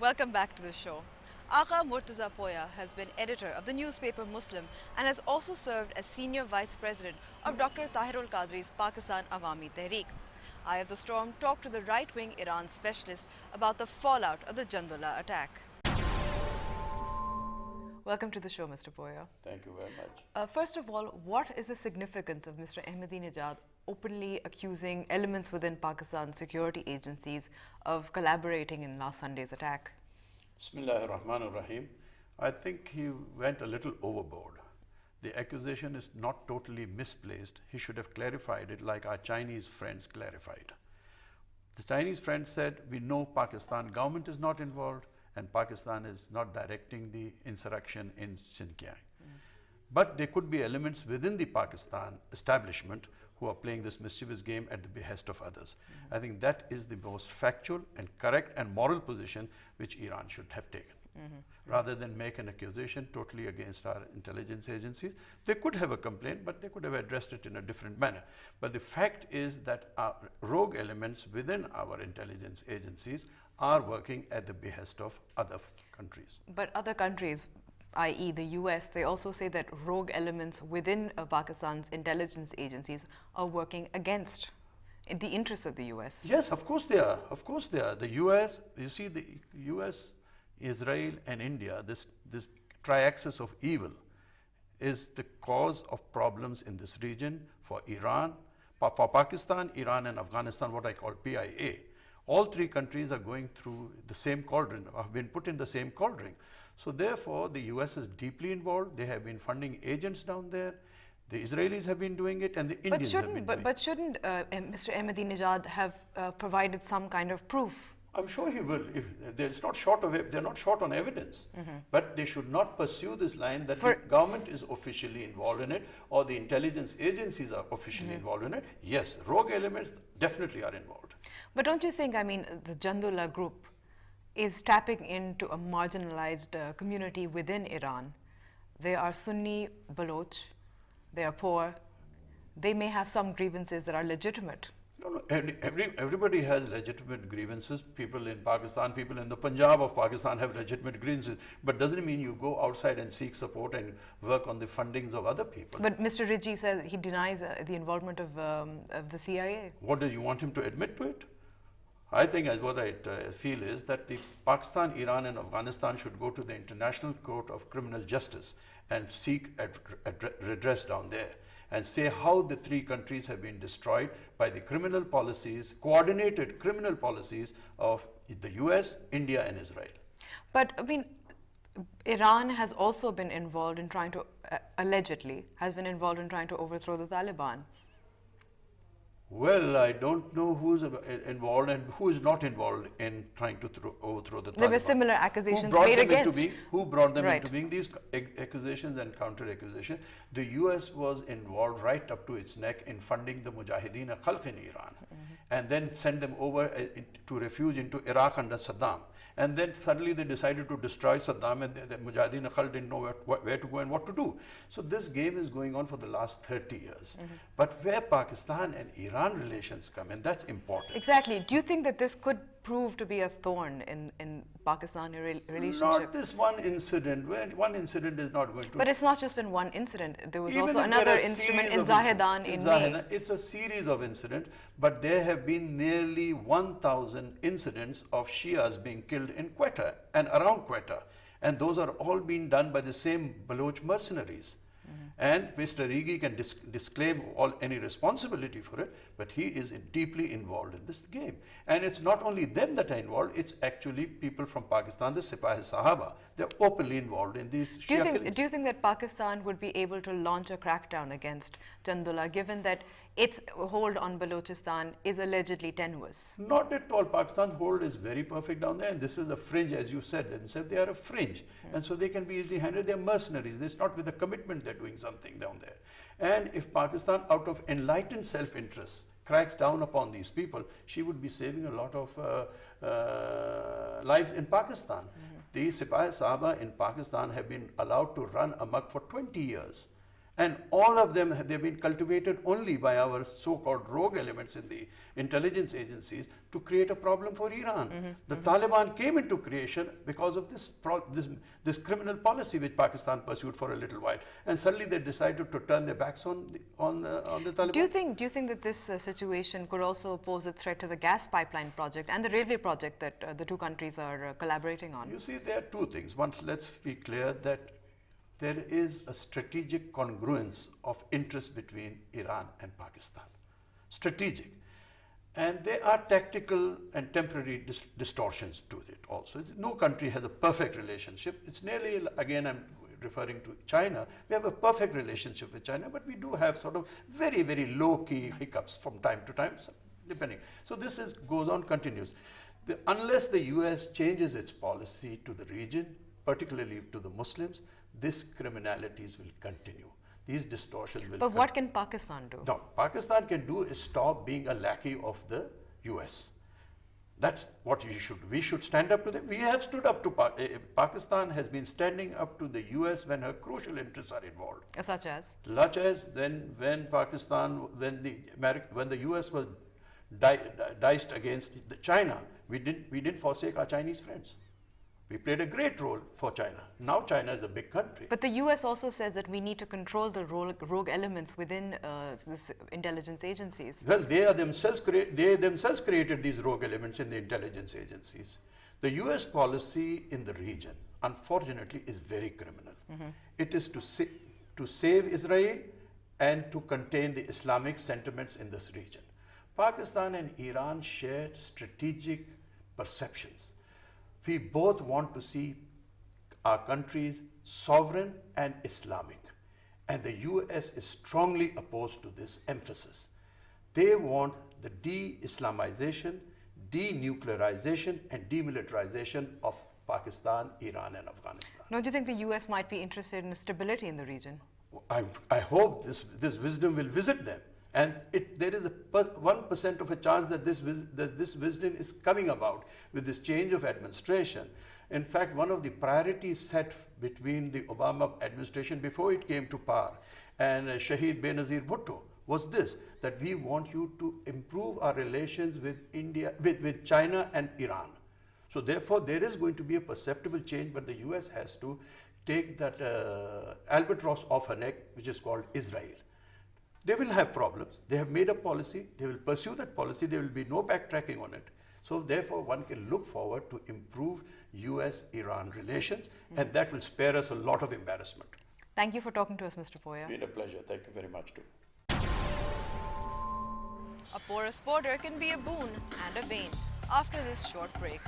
Welcome back to the show. Agha Murtaza Poya has been editor of the newspaper Muslim and has also served as senior vice president of Dr. Tahirul Qadri's Pakistan Awami Tehreek. Eye of the Storm talked to the right-wing Iran specialist about the fallout of the Jundallah attack. Welcome to the show, Mr. Poya. Thank you very much. First of all, what is the significance of Mr. Ahmadinejad openly accusing elements within Pakistan's security agencies of collaborating in last Sunday's attack? Bismillahir Rahmanir Rahim. I think he went a little overboard. The accusation is not totally misplaced. He should have clarified it like our Chinese friends clarified. The Chinese friends said, we know Pakistan government is not involved and Pakistan is not directing the insurrection in Xinjiang. But there could be elements within the Pakistan establishment who are playing this mischievous game at the behest of others. I think that is the most factual and correct and moral position which Iran should have taken. Rather than make an accusation totally against our intelligence agencies. They could have a complaint, but they could have addressed it in a different manner. But the fact is that our rogue elements within our intelligence agencies are working at the behest of other countries. But other countries, i.e. the US, they also say that rogue elements within Pakistan's intelligence agencies are working against in the interests of the US. Yes, of course they are. Of course they are. The US, you see, the US, Israel and India, this triaxis of evil is the cause of problems in this region for Iran, for Pakistan, Iran and Afghanistan, what I call PIA. All three countries are going through the same cauldron, have been put in the same cauldron. So therefore, the US is deeply involved. They have been funding agents down there. The Israelis have been doing it and the Indians have been doing it. But shouldn't Mr. Ahmadinejad have provided some kind of proof? I'm sure he will. If they're not short on evidence, but they should not pursue this line that the government is officially involved in it or the intelligence agencies are officially involved in it. Yes, rogue elements definitely are involved. But don't you think, I mean, the Jundallah group is tapping into a marginalized community within Iran? They are Sunni Baloch, they are poor, they may have some grievances that are legitimate. No, everybody has legitimate grievances. People in Pakistan, people in the Punjab of Pakistan have legitimate grievances. But doesn't mean you go outside and seek support and work on the fundings of other people. But Mr. Rijji says he denies the involvement of the CIA. What do you want him to admit to it? I think what I feel is that the Pakistan, Iran and Afghanistan should go to the International Court of Criminal Justice and seek redress down there and say how the three countries have been destroyed by the criminal policies, coordinated criminal policies of the US, India and Israel. But I mean, Iran has also been involved in trying to, allegedly, has been involved in trying to overthrow the Taliban. Well, I don't know who's involved and who is not involved in trying to overthrow the Taliban. There were similar accusations made against. Who brought them into being? These accusations and counter-accusations. The US was involved right up to its neck in funding the Mujahideen Khalq in Iran and then send them over to refuge into Iraq under Saddam. And then suddenly they decided to destroy Saddam and the Mujahideen Khalq didn't know where to go and what to do. So this game is going on for the last 30 years. But where Pakistan and Iran relations come in, that's important. Exactly. Do you think that this could prove to be a thorn in Pakistani relationship? Not this one incident. One incident is not going to... But it's not just been one incident. There was also another incident in Zahedan in May. It's a series of incidents, but there have been nearly 1,000 incidents of Shias being killed in Quetta and around Quetta. And those are all being done by the same Baloch mercenaries. And Mr. Rijji can disclaim any responsibility for it, but he is deeply involved in this game. And it's not only them that are involved, it's actually people from Pakistan, the Sipahi Sahaba. They're openly involved in these Shia killings. Do you think that Pakistan would be able to launch a crackdown against Jundallah, given that its hold on Balochistan is allegedly tenuous? Not at all. Pakistan's hold is very perfect down there, and this is a fringe, as you said. They are a fringe, and so they can be easily handled. They're mercenaries. It's not with a commitment they're doing something down there. And if Pakistan, out of enlightened self-interest, cracks down upon these people, she would be saving a lot of lives in Pakistan. The Sipahi Sahaba in Pakistan have been allowed to run amok for 20 years. And all of them, they've been cultivated only by our so-called rogue elements in the intelligence agencies to create a problem for Iran. The Taliban came into creation because of this criminal policy which Pakistan pursued for a little while. And suddenly they decided to turn their backs on the Taliban. Do you think that this situation could also pose a threat to the gas pipeline project and the railway project that the two countries are collaborating on? You see, there are two things. One, let's be clear that there is a strategic congruence of interest between Iran and Pakistan. Strategic. And there are tactical and temporary distortions to it also. No country has a perfect relationship. It's nearly, again, I'm referring to China. We have a perfect relationship with China, but we do have sort of very, very low-key hiccups from time to time, depending. So this goes on, continues. Unless the US changes its policy to the region, particularly to the Muslims, these criminalities will continue. These distortions will But what can Pakistan do? No, Pakistan can do is stop being a lackey of the US. That's what we should stand up to them. We have stood up to Pakistan has been standing up to the US when her crucial interests are involved. Such as? Such as then when the US was diced against China, we didn't forsake our Chinese friends. We played a great role for China. Now China is a big country. But the US also says that we need to control the rogue elements within this intelligence agencies. Well, they themselves created these rogue elements in the intelligence agencies. The US policy in the region, unfortunately, is very criminal. It is to save Israel and to contain the Islamic sentiments in this region. Pakistan and Iran shared strategic perceptions. We both want to see our countries sovereign and Islamic. And the US is strongly opposed to this emphasis. They want the de-Islamization, denuclearization, and demilitarization of Pakistan, Iran, and Afghanistan. Don't you think the US might be interested in stability in the region? I hope this wisdom will visit them. And there is a 1% of a chance that this wisdom is coming about with this change of administration. In fact, one of the priorities set between the Obama administration before it came to power and Shahid Benazir Bhutto was this, that we want you to improve our relations with with China and Iran. So therefore, there is going to be a perceptible change, but the US has to take that albatross off her neck, which is called Israel. They will have problems. They have made a policy. They will pursue that policy. There will be no backtracking on it. So therefore, one can look forward to improve US-Iran relations, and that will spare us a lot of embarrassment. Thank you for talking to us, Mr. Poya. It's been a pleasure. Thank you very much, too. A porous border can be a boon and a bane. After this short break.